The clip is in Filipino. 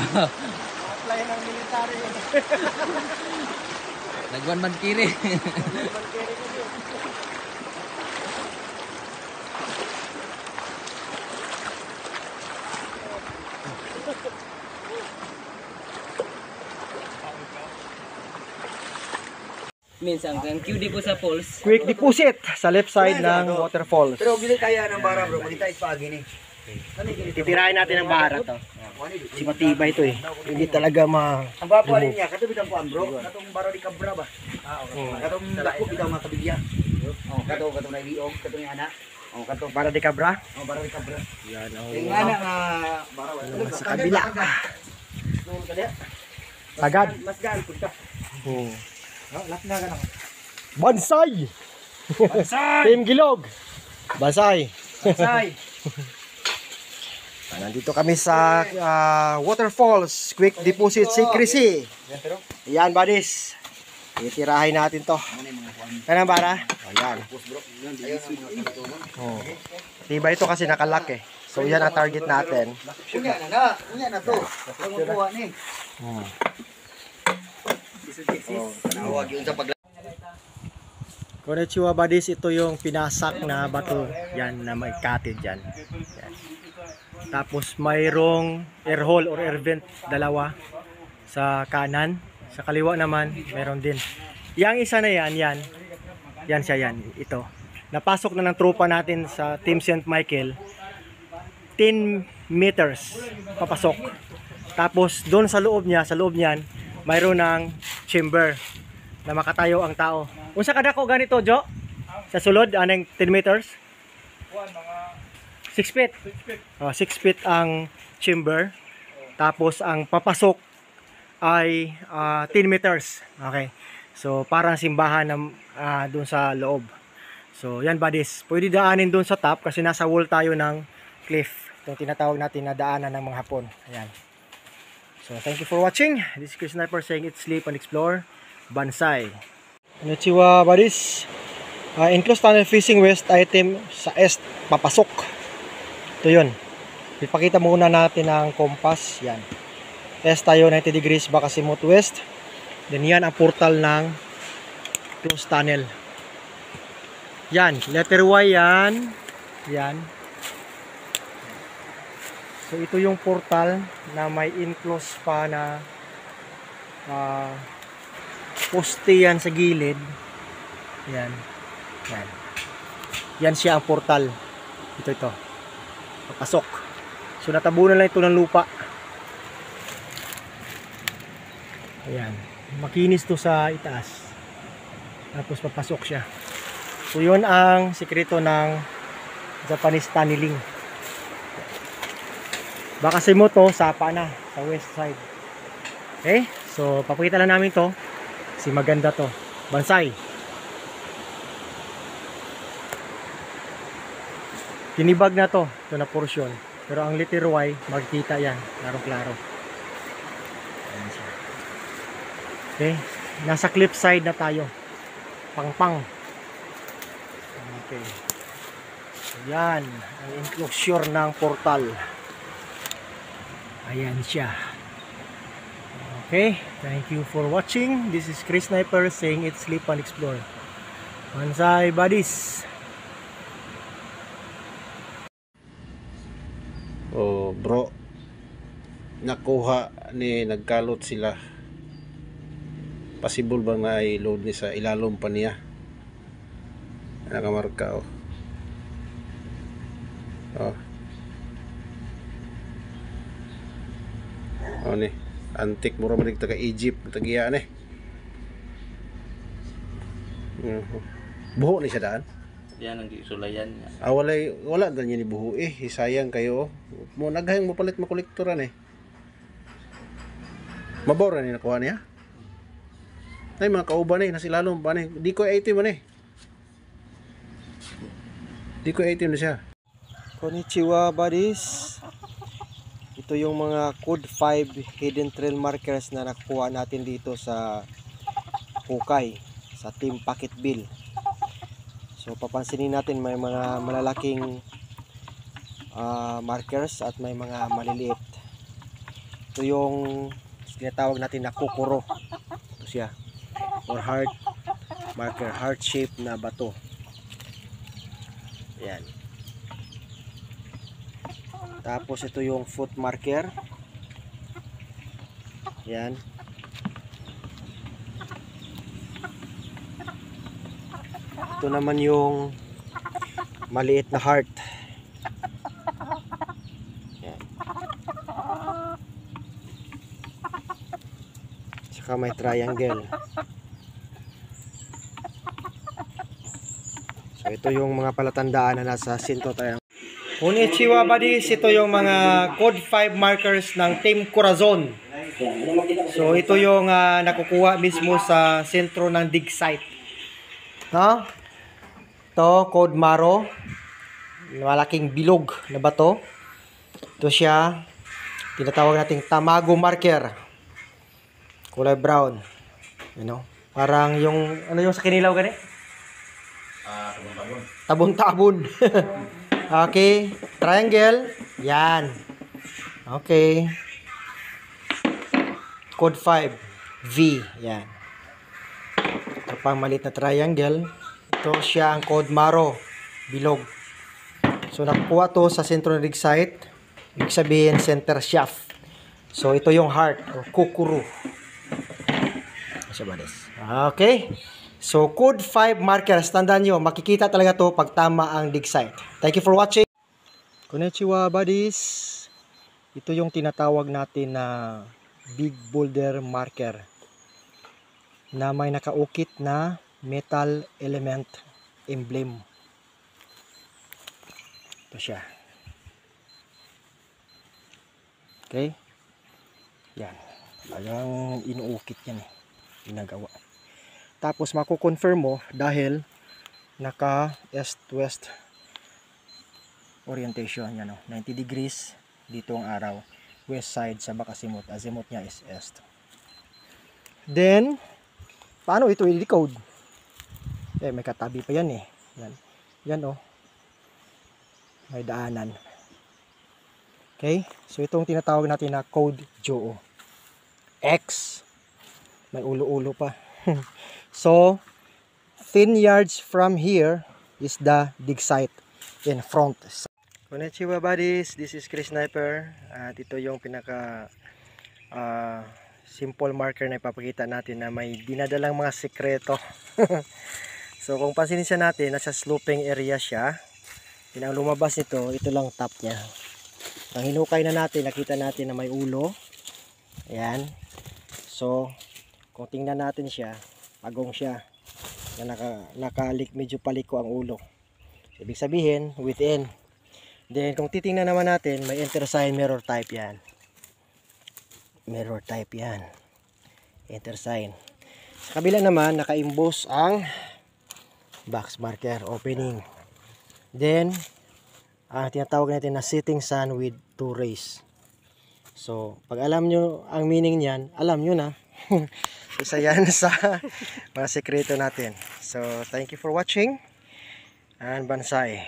Apply ng military. Nagwan man kiri. Minsan ang QD po sa falls. Quick deposit sa left side ng waterfalls. Pero gili kaya ng bara bro, magita pagi ni. Titirahin natin ang bara to. Si matibay ito eh. Hindi talaga Ang bapo alin niya, kato bitang kuan bro, katong bara di kabra ba? Katong dako bitaw matabigya. Kato na iliog, kato ni ana. Kato para di kabra. bara di kabra. Yan Yung ana nga bara sa kabila. Agad. Mas gaan pud ka. Lak na ganang. Bansay! Bansay! Team Gilog! Bansay! Bansay! Nandito kami sa waterfalls, quick deposit secrecy. Ayan buddies. Itirahin natin to. Kaya bara? Ayan. Diba ito kasi nakalak eh. So yan ang target natin. Unya na to. Ang kuha ni. Tawag yun sa pag Konnichiwa buddies, ito yung pinasak na bato. Yan na may cutted dyan. Yan. Tapos mayroong air hole or air vent dalawa sa kanan. Sa kaliwa naman mayroon din. Yang isa na yan, yan siya yan, ito. Napasok na ng tropa natin sa Team St. Michael. 10 meters papasok. Tapos doon sa loob niyan, mayroon ng chamber na makatayo ang tao. Unsa kadako ganito, Jo? Sa sulod, anong 10 meters? 6 feet. 6 feet ang chamber. Tapos ang papasok ay 10 meters. Okay. So parang simbahan na doon sa loob. So yan buddies, pwede daanin doon sa top kasi nasa wall tayo ng cliff. Itong tinatawag natin na daanan ng mga Hapon. Ayan. So thank you for watching. This is Chris Sniper saying it's sleep and explore. Bansay. Konnichiwa buddies. Enclosed tunnel facing west, item sa east papasok. Ito yun. Ipakita muna natin ang compass. Yan. East tayo 90 degrees baka simot west. Then yan ang portal ng closed tunnel. Yan. Letter Y yan. Yan. So ito yung portal na may enclosed pa na poste yan sa gilid. Yan. Yan. Yan siya ang portal. Ito. Papasok. So natabunan lang ito ng lupa. Ayan. Makinis to sa itaas. Tapos papasok siya. So yun ang sikreto ng Japanese tunneling. Baka simo to sapa na sa west side. Okay? So papakita lang namin to. Kasi maganda to. Bansay. Tinibag na to. Ito na portion. Pero ang letter Y, magkita yan. Klaro-klaro. Ayan siya. Okay. Nasa cliff side na tayo. Pang-pang. Okay. Ayan. Ang enclosure ng portal. Ayan siya. Okay. Thank you for watching. This is Chris Sniper saying it's sleep and explore. Bansay buddies. Oh bro, nakuha ni nagkalot sila. Possible ba na i-load ni sa ilalom pa niya? Nakamarka oh. Oh ni, antik mura man taga Egypt, tagiya ni. Buho ni siya daan. Yan ang gisulayan niya. Wala na niya ni buho eh. Sayang kayo. Mo naghayang mapalit makolektoran eh. Mabora ni nakuha niya. Ay mga kauban eh, nasilalom pa eh. Di ko 80 man eh. Di ko 80 na siya. Konnichiwa buddies. Ito yung mga code 5 hidden trail markers na nakuha natin dito sa Hukay, sa Team Packet Bill. So papansinin natin may mga malalaking markers at may mga maliliit. Ito yung tinatawag natin na kukuro. Ito siya. Or heart marker, heart shape na bato. Yan. Tapos ito yung foot marker. Yan. Ito naman yung maliit na heart. Yan. Saka may triangle. So ito yung mga palatandaan na nasa sinto tayo. Konnichiwa buddies, ito yung mga code 5 markers ng Team Corazon. So ito yung nakukuha mismo sa sentro ng dig site. No? Ito, code Maro. Malaking bilog na bato. Ito siya. Tinatawag nating Tamago marker. Kulay brown. You know? Parang yung, ano yung sa kinilaw gani? Tabon-tabon. Okay. Triangle. Yan. Okay. Code 5. V. Yan. Ito pang maliit na triangle. Ito siya ang code Maro. Bilog. So nakukuha to sa sentro ng dig site. Ibig sabihin center shaft. So ito yung heart o kukuru. Okay. So code 5 markers. Tandaan nyo, makikita talaga to pag tama ang dig site. Thank you for watching. Konnichiwa buddies. Ito yung tinatawag natin na big boulder marker na may nakaukit na metal element emblem. Ito siya. Okay? Yan. Talagang inuukit yan eh. Ginagawa. Tapos mako-confirm mo dahil naka east-west orientation yan, 90 degrees dito ang araw. West side sa bakasimot. Azimuth niya is east. Then, paano ito i-decode? Eh, may katabi pa yan eh. Yan. Yan oh. May daanan. Okay? So, itong tinatawag natin na code JOO. X. May ulo-ulo pa. So, 10 yards from here is the dig site in front. Konnichiwa buddies, this is Chris Sniper. At ito yung pinaka simple marker na ipapakita natin na may dinadalang mga sekreto. So kung pansinin siya natin, nasa sloping area siya. Ang lumabas nito, ito lang top niya. Ang hinukay na natin, nakita natin na may ulo. Ayan. So kung tingnan natin siya, pagong siya. Na medyo paliko ang ulo. So, ibig sabihin, within. Then, kung titingnan naman natin, may enter sign, mirror type yan. Mirror type yan. Enter sign. Sa kabila naman, naka-emboss ang box marker, opening. Then, ang tinatawag natin na setting sun with 2 rays. So, pag alam nyo ang meaning niyan, alam nyo na. Isa yan sa mga sekreto natin. So, thank you for watching. And bansai.